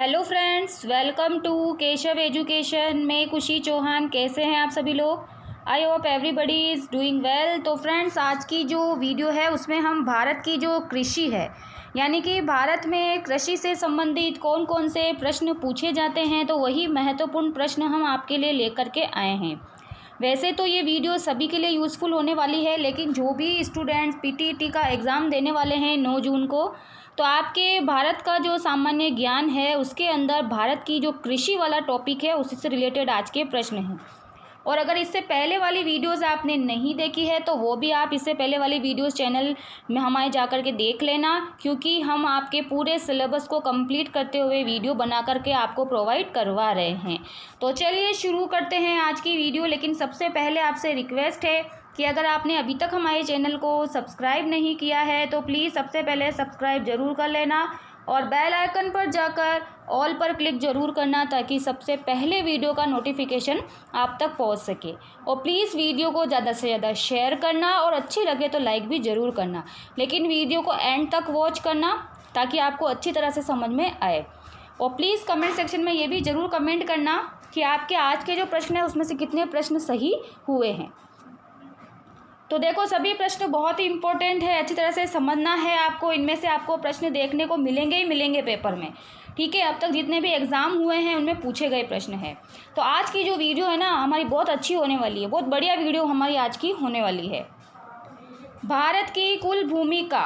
Hello friends, welcome to Keshav education. मैं खुशी चौहान। कैसे हैं आप सभी लोग? I hope everybody is doing well. तो फ्रेंड्स, आज की जो वीडियो है उसमें हम भारत की जो कृषि है, यानी कि भारत में कृषि से संबंधित कौन कौन से प्रश्न पूछे जाते हैं, तो वही महत्वपूर्ण प्रश्न हम आपके लिए लेकर के आए हैं। वैसे तो ये वीडियो सभी के लिए यूज़फुल होने वाली है, लेकिन जो भी स्टूडेंट्स पीटीईटी का एग्ज़ाम देने वाले हैं 9 जून को, तो आपके भारत का जो सामान्य ज्ञान है उसके अंदर भारत की जो कृषि वाला टॉपिक है उसी से रिलेटेड आज के प्रश्न हैं। और अगर इससे पहले वाली वीडियोस आपने नहीं देखी है तो वो भी आप इससे पहले वाली वीडियोस चैनल में हमारे जा कर के देख लेना, क्योंकि हम आपके पूरे सिलेबस को कंप्लीट करते हुए वीडियो बना करके आपको प्रोवाइड करवा रहे हैं। तो चलिए शुरू करते हैं आज की वीडियो। लेकिन सबसे पहले आपसे रिक्वेस्ट है कि अगर आपने अभी तक हमारे चैनल को सब्सक्राइब नहीं किया है तो प्लीज़ सबसे पहले सब्सक्राइब ज़रूर कर लेना और बेल आइकन पर जाकर ऑल पर क्लिक ज़रूर करना, ताकि सबसे पहले वीडियो का नोटिफिकेशन आप तक पहुंच सके। और प्लीज़ वीडियो को ज़्यादा से ज़्यादा शेयर करना और अच्छी लगे तो लाइक भी ज़रूर करना, लेकिन वीडियो को एंड तक वॉच करना ताकि आपको अच्छी तरह से समझ में आए। और प्लीज़ कमेंट सेक्शन में ये भी ज़रूर कमेंट करना कि आपके आज के जो प्रश्न हैं उसमें से कितने प्रश्न सही हुए हैं। तो देखो, सभी प्रश्न बहुत ही इंपॉर्टेंट है, अच्छी तरह से समझना है आपको। इनमें से आपको प्रश्न देखने को मिलेंगे ही मिलेंगे पेपर में, ठीक है। अब तक जितने भी एग्ज़ाम हुए हैं उनमें पूछे गए प्रश्न हैं। तो आज की जो वीडियो है ना हमारी बहुत अच्छी होने वाली है, बहुत बढ़िया वीडियो हमारी आज की होने वाली है। भारत की कुल भूमि का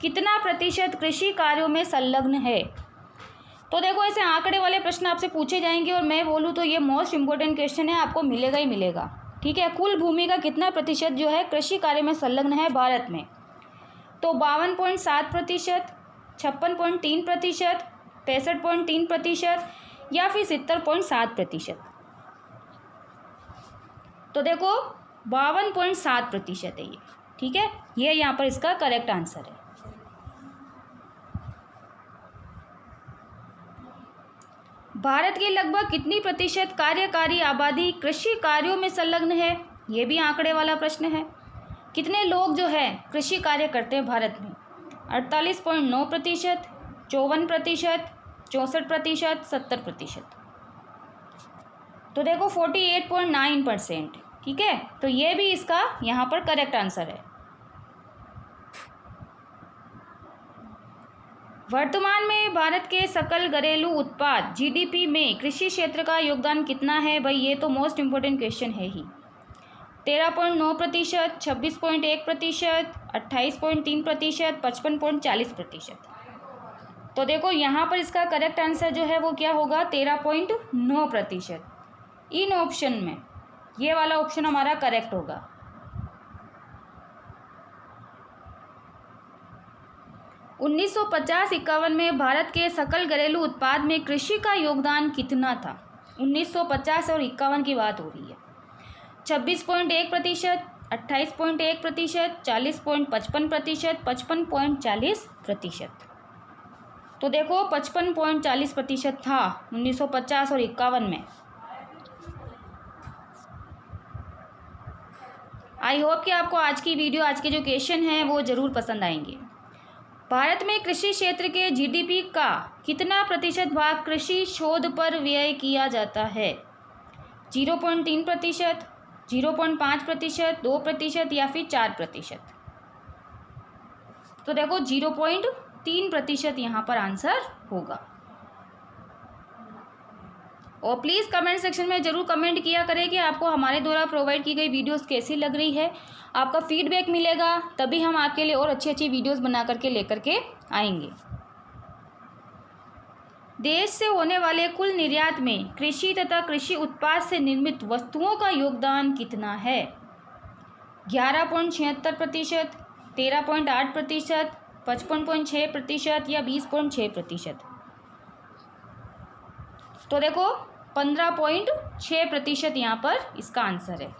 कितना प्रतिशत कृषि कार्यों में संलग्न है? तो देखो, ऐसे आंकड़े वाले प्रश्न आपसे पूछे जाएंगे और मैं बोलूँ तो ये मोस्ट इम्पोर्टेंट क्वेश्चन है, आपको मिलेगा ही मिलेगा, ठीक है। कुल भूमि का कितना प्रतिशत जो है कृषि कार्य में संलग्न है भारत में? तो 52.7%, 56.3%, 65.3% या फिर 70.7%? तो देखो, 52.7% है ये, ठीक है। ये यहाँ पर इसका करेक्ट आंसर है। भारत की लगभग कितनी प्रतिशत कार्यकारी आबादी कृषि कार्यों में संलग्न है? ये भी आंकड़े वाला प्रश्न है। कितने लोग जो है कृषि कार्य करते हैं भारत में? 48.9%, 54%, 64%, 70%? तो देखो, 48.9%, ठीक है। तो ये भी इसका यहाँ पर करेक्ट आंसर है। वर्तमान में भारत के सकल घरेलू उत्पाद जीडीपी में कृषि क्षेत्र का योगदान कितना है? भाई ये तो मोस्ट इम्पोर्टेंट क्वेश्चन है ही। 13.9%, 26.1%, 28.3%, 55.40%? तो देखो, यहाँ पर इसका करेक्ट आंसर जो है वो क्या होगा? 13.9%। इन ऑप्शन में ये वाला ऑप्शन हमारा करेक्ट होगा। 1950-51 में भारत के सकल घरेलू उत्पाद में कृषि का योगदान कितना था? 1950 और 51 की बात हो रही है। 26.1%, 28.1%, 40.55%, 55.40%? तो देखो, 55.40% था 1950 और 51 में। आई होप कि आपको आज की वीडियो, आज के जो क्वेश्चन हैं वो ज़रूर पसंद आएंगे। भारत में कृषि क्षेत्र के जीडीपी का कितना प्रतिशत भाग कृषि शोध पर व्यय किया जाता है? 0.3%, 0.5%, 2% या फिर 4%? तो देखो, 0.3% यहाँ पर आंसर होगा। और प्लीज़ कमेंट सेक्शन में ज़रूर कमेंट किया करें कि आपको हमारे द्वारा प्रोवाइड की गई वीडियोस कैसी लग रही है। आपका फीडबैक मिलेगा तभी हम आपके लिए और अच्छी अच्छी वीडियोस बना करके लेकर के आएंगे। देश से होने वाले कुल निर्यात में कृषि तथा कृषि उत्पाद से निर्मित वस्तुओं का योगदान कितना है? 11.76%, 13.8%, 55.6% या 20.6%? तो देखो, 15.6% यहाँ पर इसका आंसर है।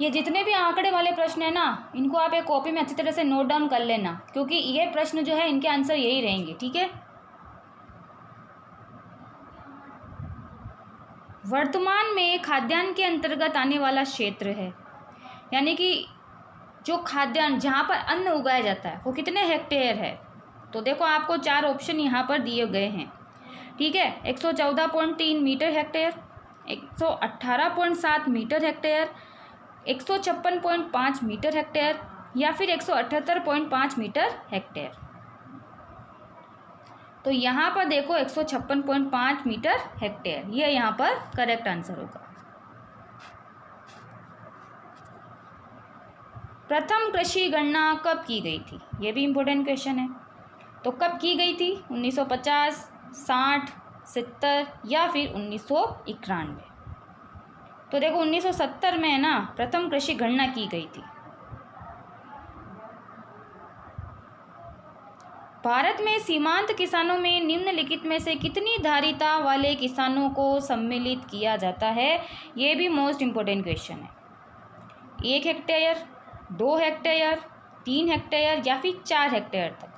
ये जितने भी आंकड़े वाले प्रश्न है ना, इनको आप एक कॉपी में अच्छी तरह से नोट डाउन कर लेना, क्योंकि ये प्रश्न जो है इनके आंसर यही रहेंगे, ठीक है। वर्तमान में खाद्यान्न के अंतर्गत आने वाला क्षेत्र है, यानी कि जो खाद्यान्न जहाँ पर अन्न उगाया जाता है वो कितने हेक्टेयर है? तो देखो, आपको 4 ऑप्शन यहाँ पर दिए गए हैं। ठीक है, 114.3 metre hectare, 118.7 metre hectare, 156.5 metre hectare या फिर 178.5 मीटर हेक्टेयर। तो यहाँ पर देखो 156.5 मीटर हेक्टेयर, ये यहाँ पर करेक्ट आंसर होगा। प्रथम कृषि गणना कब की गई थी? ये भी इम्पोर्टेंट क्वेश्चन है। तो कब की गई थी? 1950, 60, 70 या फिर 1991। तो देखो 1970 में है ना प्रथम कृषि गणना की गई थी। भारत में सीमांत किसानों में निम्नलिखित में से कितनी धारिता वाले किसानों को सम्मिलित किया जाता है? ये भी मोस्ट इम्पोर्टेंट क्वेश्चन है। 1 हेक्टेयर, 2 हेक्टेयर, 3 हेक्टेयर या फिर 4 हेक्टेयर तक।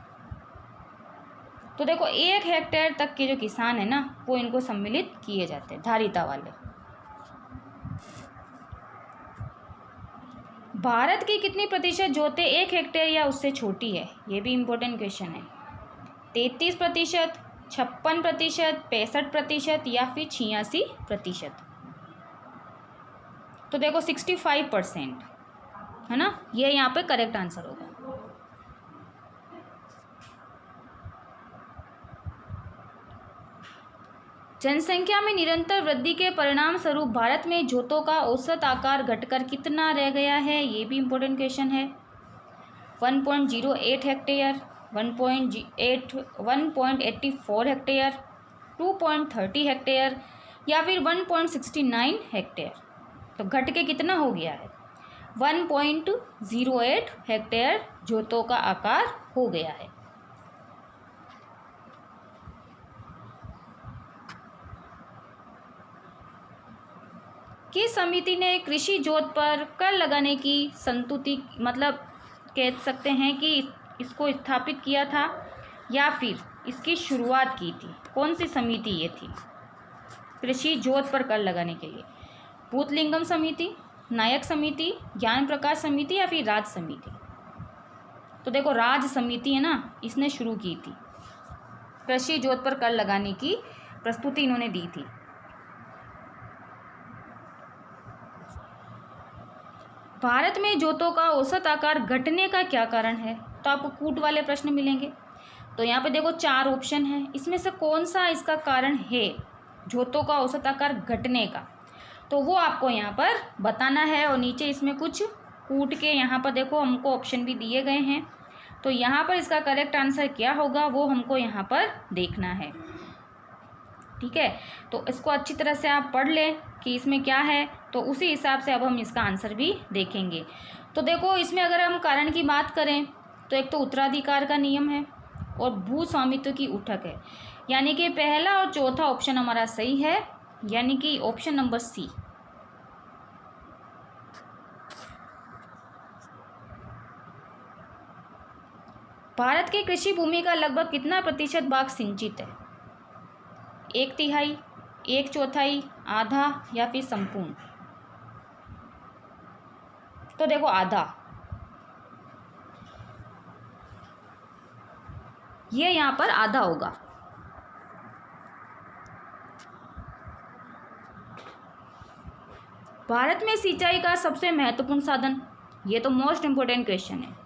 तो देखो 1 हेक्टेयर तक के जो किसान है ना वो इनको सम्मिलित किए जाते हैं, धारिता वाले। भारत की कितनी प्रतिशत जोतें 1 हेक्टेयर या उससे छोटी है? ये भी इम्पोर्टेंट क्वेश्चन है। 33%, 56%, 65% या फिर 86%। तो देखो 65% है ना, ये यहाँ पे करेक्ट आंसर होगा। जनसंख्या में निरंतर वृद्धि के परिणाम स्वरूप भारत में जोतों का औसत आकार घटकर कितना रह गया है? ये भी इम्पोर्टेंट क्वेश्चन है। 1.08 हेक्टेयर, 1.84 हेक्टेयर, 2.30 हेक्टेयर या फिर 1.69 हेक्टेयर। तो घट के कितना हो गया है? 1.08 हेक्टेयर जोतों का आकार हो गया है। किस समिति ने कृषि जोत पर कर लगाने की संतुति मतलब कह सकते हैं कि इसको स्थापित किया था या फिर इसकी शुरुआत की थी? कौन सी समिति ये थी कृषि जोत पर कर लगाने के लिए? भूतलिंगम समिति, नायक समिति, ज्ञान प्रकाश समिति या फिर राज समिति? तो देखो राज समिति है ना, इसने शुरू की थी कृषि जोत पर कर लगाने की प्रस्तुति इन्होंने दी थी। भारत में जोतों का औसत आकार घटने का क्या कारण है? तो आपको कूट वाले प्रश्न मिलेंगे। तो यहाँ पे देखो 4 ऑप्शन है, इसमें से कौन सा इसका कारण है जोतों का औसत आकार घटने का? तो वो आपको यहाँ पर बताना है। और नीचे इसमें कुछ कूट के यहाँ पर देखो हमको ऑप्शन भी दिए गए हैं। तो यहाँ पर इसका करेक्ट आंसर क्या होगा वो हमको यहाँ पर देखना है। ठीक है, तो इसको अच्छी तरह से आप पढ़ लें कि इसमें क्या है, तो उसी हिसाब से अब हम इसका आंसर भी देखेंगे। तो देखो इसमें अगर हम कारण की बात करें तो एक तो उत्तराधिकार का नियम है और भू स्वामित्व की उठक है, यानी कि पहला और चौथा ऑप्शन हमारा सही है, यानी कि ऑप्शन नंबर सी। भारत की कृषि भूमि का लगभग कितना प्रतिशत भाग सिंचित है? 1/3, 1/4, आधा या फिर संपूर्ण? तो देखो आधा, ये यहाँ पर आधा होगा। भारत में सिंचाई का सबसे महत्वपूर्ण साधन, ये तो मोस्ट इम्पोर्टेंट क्वेश्चन है।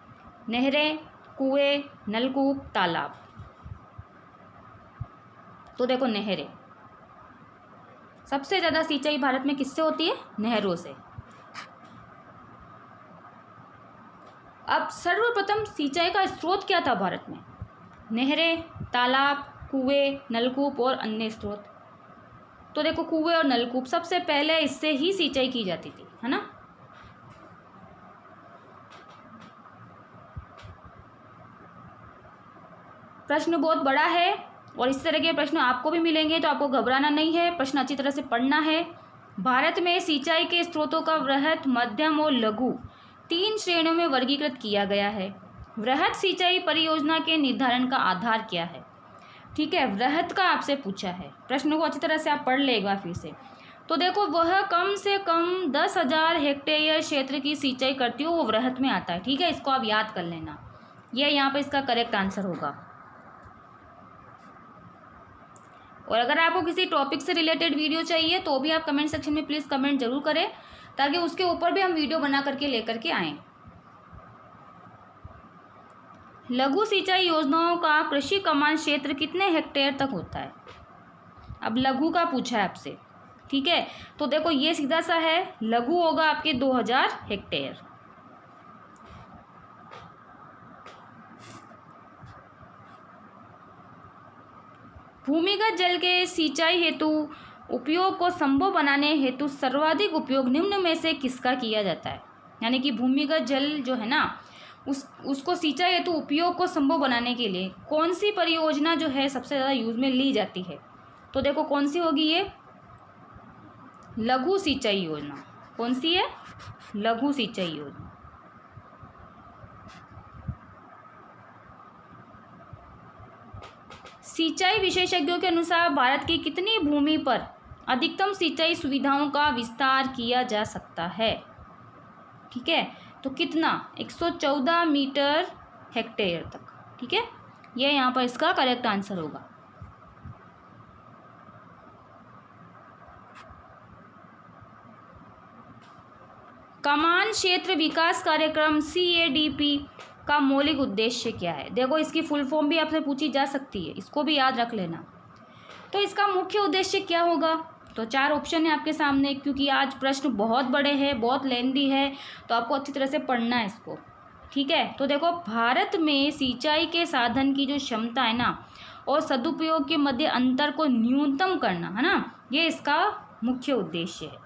नहरें, कुएं, नलकूप, तालाब? तो देखो नहरें, सबसे ज़्यादा सिंचाई भारत में किससे होती है? नहरों से। अब सर्वप्रथम सिंचाई का स्रोत क्या था भारत में? नहरें, तालाब, कुएं, नलकूप और अन्य स्रोत? तो देखो कुएं और नलकूप, सबसे पहले इससे ही सिंचाई की जाती थी, है ना। प्रश्न बहुत बड़ा है और इस तरह के प्रश्न आपको भी मिलेंगे, तो आपको घबराना नहीं है, प्रश्न अच्छी तरह से पढ़ना है। भारत में सिंचाई के स्रोतों का वृहत, मध्यम और लघु 3 श्रेणियों में वर्गीकृत किया गया है। वृहत सिंचाई परियोजना के निर्धारण का आधार क्या है? ठीक है, वृहत का आपसे पूछा है, प्रश्न को अच्छी तरह से आप पढ़ ले एक बार फिर से। तो देखो वह कम से कम 10,000 हेक्टेयर क्षेत्र की सिंचाई करती हो, वो वृहत में आता है। ठीक है, इसको आप याद कर लेना, ये यहाँ पे इसका करेक्ट आंसर होगा। और अगर आपको किसी टॉपिक से रिलेटेड वीडियो चाहिए तो भी आप कमेंट सेक्शन में प्लीज़ कमेंट जरूर करें, ताकि उसके ऊपर भी हम वीडियो बना करके लेकर के आएँ। लघु सिंचाई योजनाओं का कृषि कमान क्षेत्र कितने हेक्टेयर तक होता है? अब लघु का पूछा है आपसे, ठीक है, तो देखो ये सीधा सा है, लघु होगा आपके 2000 हेक्टेयर। भूमिगत जल के सिंचाई हेतु उपयोग को संभव बनाने हेतु सर्वाधिक उपयोग निम्न में से किसका किया जाता है? यानी कि भूमिगत जल जो है ना, उसको सिंचाई हेतु उपयोग को संभव बनाने के लिए कौन सी परियोजना जो है सबसे ज़्यादा यूज में ली जाती है? तो देखो कौन सी होगी ये? लघु सिंचाई योजना। कौन सी है? लघु सिंचाई योजना। सिंचाई विशेषज्ञों के अनुसार भारत की कितनी भूमि पर अधिकतम सिंचाई सुविधाओं का विस्तार किया जा सकता है? ठीक है, तो कितना? 114 मीटर हेक्टेयर तक। ठीक है, ये यहाँ पर इसका करेक्ट आंसर होगा। कमान क्षेत्र विकास कार्यक्रम CADP का मौलिक उद्देश्य क्या है? देखो इसकी फुल फॉर्म भी आपसे पूछी जा सकती है, इसको भी याद रख लेना। तो इसका मुख्य उद्देश्य क्या होगा? तो 4 ऑप्शन है आपके सामने, क्योंकि आज प्रश्न बहुत बड़े हैं, बहुत लेंदी है, तो आपको अच्छी तरह से पढ़ना है इसको। ठीक है, तो देखो भारत में सिंचाई के साधन की जो क्षमता है ना और सदुपयोग के मध्य अंतर को न्यूनतम करना है ना, ये इसका मुख्य उद्देश्य है।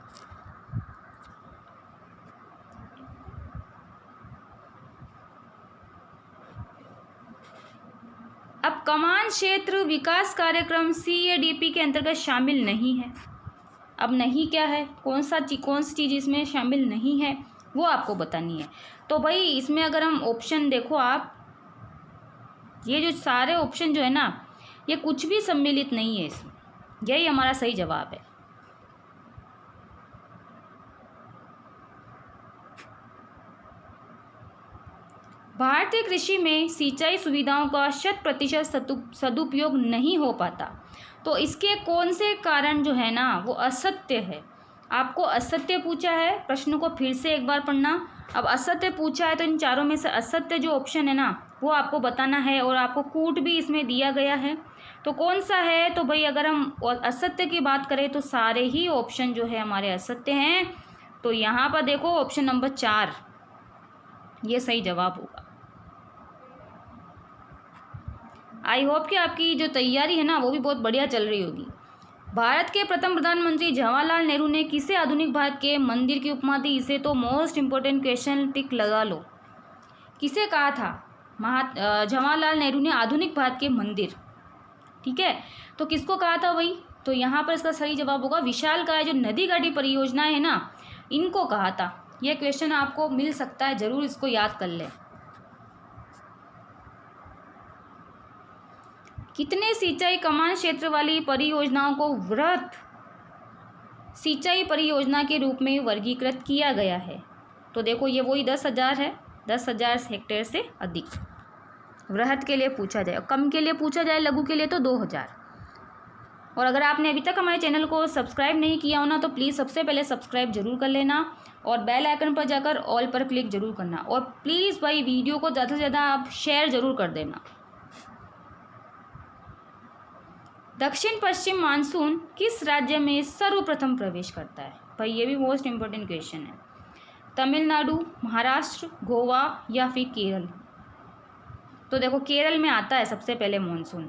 अब कमान क्षेत्र विकास कार्यक्रम CADP के अंतर्गत शामिल नहीं है। अब नहीं क्या है? कौन सी चीज़ इसमें शामिल नहीं है वो आपको बतानी है। तो भाई इसमें अगर हम ऑप्शन देखो आप, ये जो सारे ऑप्शन जो है ना, ये कुछ भी सम्मिलित नहीं है इसमें, यही हमारा सही जवाब है। भारतीय कृषि में सिंचाई सुविधाओं का 100% सदुपयोग नहीं हो पाता, तो इसके कौन से कारण जो है ना वो असत्य है। आपको असत्य पूछा है, प्रश्न को फिर से एक बार पढ़ना। अब असत्य पूछा है तो इन चारों में से असत्य जो ऑप्शन है ना वो आपको बताना है, और आपको कूट भी इसमें दिया गया है। तो कौन सा है? तो भाई अगर हम असत्य की बात करें तो सारे ही ऑप्शन जो है हमारे असत्य हैं। तो यहाँ पर देखो ऑप्शन नंबर 4 ये सही जवाब होगा। आई होप कि आपकी जो तैयारी है ना वो भी बहुत बढ़िया चल रही होगी। भारत के प्रथम प्रधानमंत्री जवाहरलाल नेहरू ने किसे आधुनिक भारत के मंदिर की उपमा दी? इसे तो मोस्ट इम्पोर्टेंट क्वेश्चन, टिक लगा लो। किसे कहा था जवाहरलाल नेहरू ने आधुनिक भारत के मंदिर? ठीक है, तो किसको कहा था भाई? तो यहाँ पर इसका सही जवाब होगा विशालकाय जो नदी घाटी परियोजनाएं है ना, इनको कहा था। यह क्वेश्चन आपको मिल सकता है, जरूर इसको याद कर लें। कितने सिंचाई कमान क्षेत्र वाली परियोजनाओं को वृहत सिंचाई परियोजना के रूप में वर्गीकृत किया गया है? तो देखो ये वही 10,000 है, 10,000 हेक्टेयर से अधिक वृहत के लिए पूछा जाए, और कम के लिए पूछा जाए लघु के लिए तो 2,000। और अगर आपने अभी तक हमारे चैनल को सब्सक्राइब नहीं किया हो ना तो प्लीज़ सबसे पहले सब्सक्राइब जरूर कर लेना, और बेल आइकन पर जाकर ऑल पर क्लिक जरूर करना, और प्लीज़ भाई वीडियो को ज़्यादा से ज़्यादा आप शेयर जरूर कर देना। दक्षिण पश्चिम मानसून किस राज्य में सर्वप्रथम प्रवेश करता है? भाई ये भी मोस्ट इम्पोर्टेंट क्वेश्चन है। तमिलनाडु, महाराष्ट्र, गोवा या फिर केरल? तो देखो केरल में आता है सबसे पहले मानसून।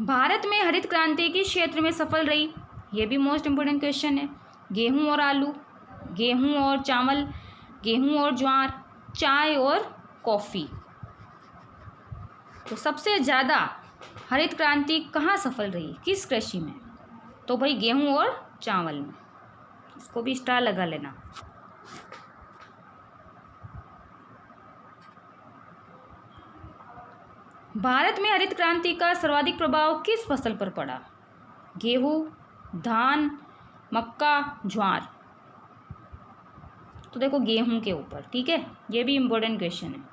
भारत में हरित क्रांति किस क्षेत्र में सफल रही? ये भी मोस्ट इम्पोर्टेंट क्वेश्चन है। गेहूं और आलू, गेहूं और चावल, गेहूं और ज्वार, चाय और कॉफ़ी? तो सबसे ज़्यादा हरित क्रांति कहाँ सफल रही, किस कृषि में? तो भाई गेहूं और चावल में। इसको भी स्टार लगा लेना। भारत में हरित क्रांति का सर्वाधिक प्रभाव किस फसल पर पड़ा? गेहूं, धान, मक्का, ज्वार? तो देखो गेहूं के ऊपर, ठीक है, ये भी इम्पोर्टेंट क्वेश्चन है।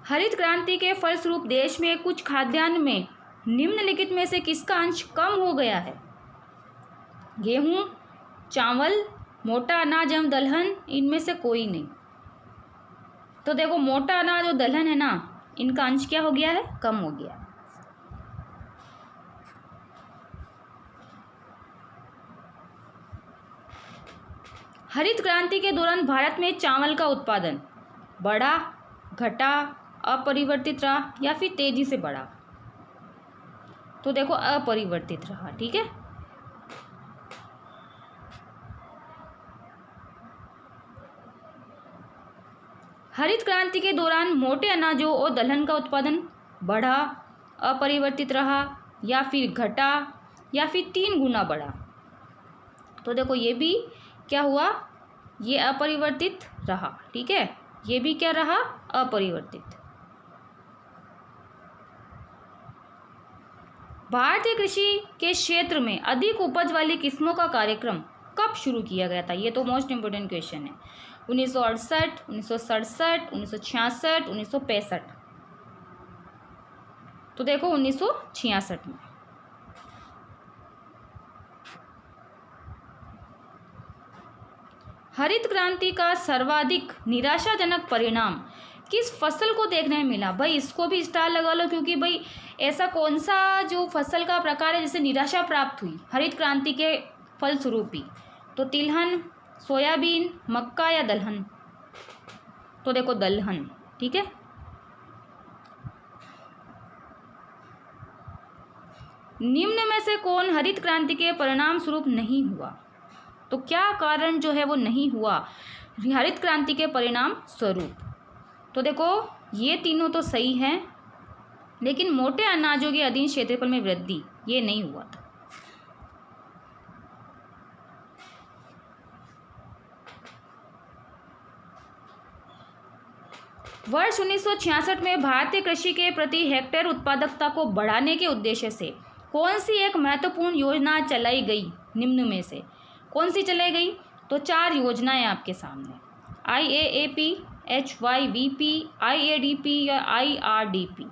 हरित क्रांति के फलस्वरूप देश में कुछ खाद्यान्न में निम्नलिखित में से किसका अंश कम हो गया है? गेहूं, चावल, मोटा अनाज एवं दलहन, इनमें से कोई नहीं। तो देखो मोटा अनाज और दलहन है ना, इनका अंश क्या हो गया है? कम हो गया है। हरित क्रांति के दौरान भारत में चावल का उत्पादन बढ़ा, घटा, अपरिवर्तित रहा या फिर तेजी से बढ़ा? तो देखो अपरिवर्तित रहा, ठीक है। हरित क्रांति के दौरान मोटे अनाजों और दलहन का उत्पादन बढ़ा, अपरिवर्तित रहा या फिर घटा या फिर 3 गुना बढ़ा? तो देखो ये भी क्या हुआ, ये अपरिवर्तित रहा, ठीक है, ये भी क्या रहा? अपरिवर्तित। भारतीय कृषि के क्षेत्र में अधिक उपज वाली किस्मों का कार्यक्रम कब शुरू किया गया था? ये तो मोस्ट इम्पोर्टेंट क्वेश्चन है। 1968, 1967, 1966, 1965? तो देखो 1966 में। हरित क्रांति का सर्वाधिक निराशाजनक परिणाम किस फसल को देखने में मिला? भाई इसको भी स्टार लगा लो, क्योंकि भाई ऐसा कौन सा जो फसल का प्रकार है जिसे निराशा प्राप्त हुई हरित क्रांति के फलस्वरूप ही? तो तिलहन, सोयाबीन, मक्का या दलहन? तो देखो दलहन, ठीक है। निम्न में से कौन हरित क्रांति के परिणाम स्वरूप नहीं हुआ? तो क्या कारण जो है वो नहीं हुआ हरित क्रांति के परिणाम स्वरूप? तो देखो ये तीनों तो सही हैं, लेकिन मोटे अनाजों के अधीन क्षेत्रफल में वृद्धि ये नहीं हुआ था। वर्ष 1966 में भारतीय कृषि के प्रति हेक्टेयर उत्पादकता को बढ़ाने के उद्देश्य से कौन सी एक महत्वपूर्ण योजना चलाई गई? निम्न में से कौन सी चलाई गई? तो 4 योजनाएं आपके सामने, IAAP, HYVP, IADP या IRDP?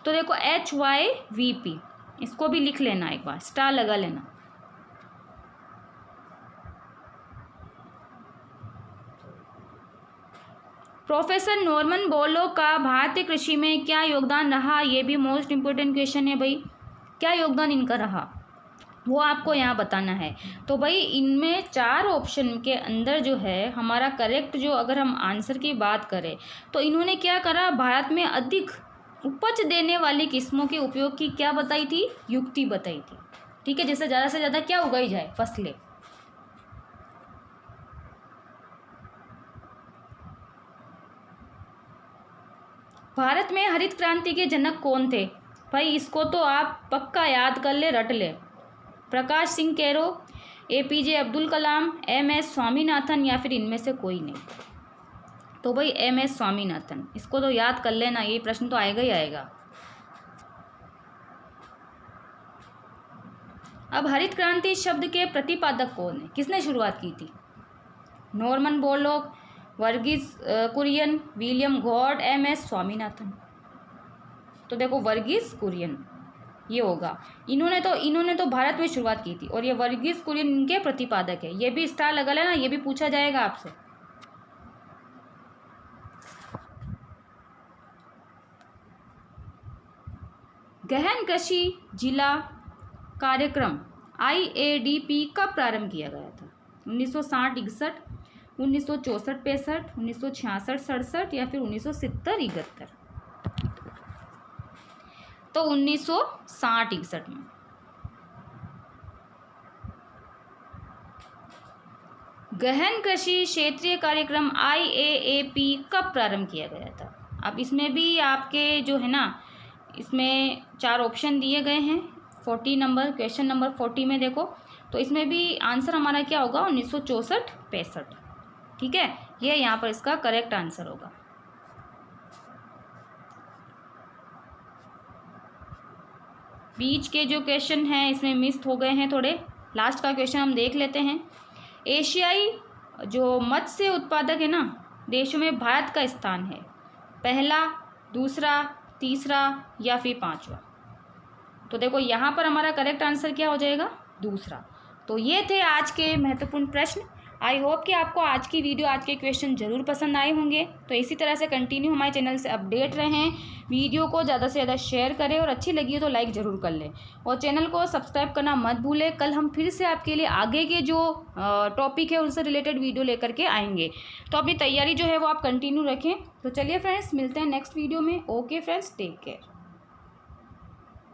तो देखो HYVP, इसको भी लिख लेना, एक बार स्टार लगा लेना। प्रोफेसर नॉर्मन बोरलॉग का भारतीय कृषि में क्या योगदान रहा? ये भी मोस्ट इम्पोर्टेंट क्वेश्चन है भाई, क्या योगदान इनका रहा वो आपको यहाँ बताना है। तो भाई इनमें 4 ऑप्शन के अंदर जो है हमारा करेक्ट, जो अगर हम आंसर की बात करें तो इन्होंने क्या करा, भारत में अधिक उपज देने वाली किस्मों के उपयोग की क्या बताई थी? युक्ति बताई थी, ठीक है, जिससे ज़्यादा से ज़्यादा क्या उगाई जाए? फसलें। भारत में हरित क्रांति के जनक कौन थे? भाई इसको तो आप पक्का याद कर ले, रट ले। Prakash Singh Cairo, APJ Abdul Kalam, MS Swaminathan या फिर इनमें से कोई नहीं? तो भाई MS स्वामीनाथन, इसको तो याद कर लेना, ये प्रश्न तो आएगा ही आएगा। अब हरित क्रांति शब्द के प्रतिपादक कौन है? किसने शुरुआत की थी? Norman Borlaug, Verghese Kurien, William Gaud, MS Swaminathan? तो देखो वर्गीस कुरियन ये होगा। इन्होंने तो भारत में शुरुआत की थी और ये वर्गीस कुरियन इनके प्रतिपादक है। ये भी स्टार लगा लेना, ये भी पूछा जाएगा आपसे। गहन कृषि जिला कार्यक्रम IADP कब प्रारंभ किया गया था? 1960-61, 1964-65, 1966-67 या फिर 1970-71? तो 1960-61 में। गहन कृषि क्षेत्रीय कार्यक्रम IAAP कब प्रारंभ किया गया था? अब इसमें भी आपके जो है ना, इसमें 4 ऑप्शन दिए गए हैं। 40 नंबर, क्वेश्चन नंबर 40 में देखो, तो इसमें भी आंसर हमारा क्या होगा? 1964-65, ठीक है, ये यहाँ पर इसका करेक्ट आंसर होगा। बीच के जो क्वेश्चन हैं इसमें मिस हो गए हैं थोड़े। लास्ट का क्वेश्चन हम देख लेते हैं। एशियाई जो मत्स्य उत्पादक है ना देशों में भारत का स्थान है, पहला, दूसरा, तीसरा या फिर पांचवा। तो देखो यहाँ पर हमारा करेक्ट आंसर क्या हो जाएगा, दूसरा। तो ये थे आज के महत्वपूर्ण प्रश्न। आई होप कि आपको आज की वीडियो, आज के क्वेश्चन ज़रूर पसंद आए होंगे। तो इसी तरह से कंटिन्यू हमारे चैनल से अपडेट रहें, वीडियो को ज़्यादा से ज़्यादा शेयर करें और अच्छी लगी हो तो लाइक ज़रूर कर लें और चैनल को सब्सक्राइब करना मत भूलें। कल हम फिर से आपके लिए आगे के जो टॉपिक है उनसे रिलेटेड वीडियो लेकर के आएंगे। तो अपनी तैयारी जो है वो आप कंटिन्यू रखें। तो चलिए फ्रेंड्स, मिलते हैं नेक्स्ट वीडियो में। Okay friends, take care.